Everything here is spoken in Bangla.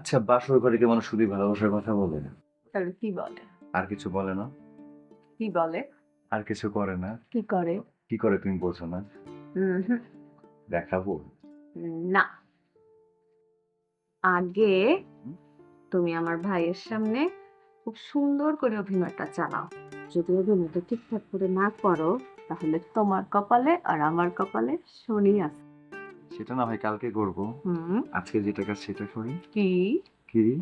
আচ্ছা, বাসর ঘরে কি মানুষ শুধু ভালোবাসার কথা বলে? তাহলে কি বলে? আর কিছু বলে না? কি বলে? আর কিছু করে না? কি করে? কি করে তুমি বোঝো না? হুম। দেখাবো? না, আগে হুম? তুমি আমার ভাইয়ের সামনে খুব সুন্দর করে অভিনয়টা চালাও। যদি অভিনয়টা ঠিকঠাক করে না করো, তাহলে তোমার কপালে আর আমার কপালে শনি আছে। সেটা না হয় কালকে করব। হুম। আজকে যেটা কাজ সেটা করি। কি? কি?